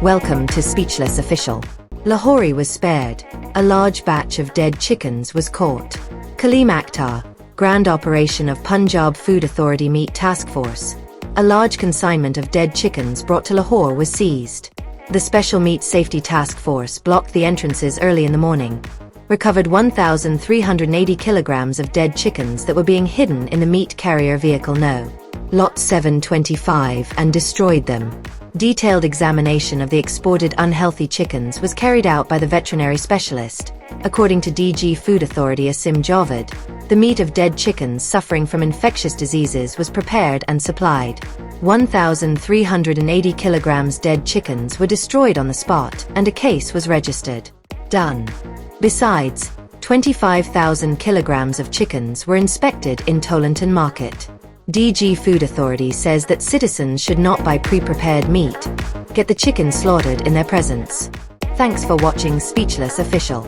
Welcome to Speechless Official. Lahoriye was spared. A large batch of dead chickens was caught. Kaleem Akhtar, Grand Operation of Punjab Food Authority Meat Task Force. A large consignment of dead chickens brought to Lahore was seized. The Special Meat Safety Task Force blocked the entrances early in the morning, recovered 1,380 kilograms of dead chickens that were being hidden in the meat carrier vehicle No. Lot 725 and destroyed them. Detailed examination of the exported unhealthy chickens was carried out by the veterinary specialist. According to DG Food Authority Asim Javed, the meat of dead chickens suffering from infectious diseases was prepared and supplied. 1,380 kilograms dead chickens were destroyed on the spot and a case was registered. Done. Besides, 25,000 kilograms of chickens were inspected in Tolanton Market. DG Food Authority says that citizens should not buy pre-prepared meat. Get the chicken slaughtered in their presence. Thanks for watching Speechless Official.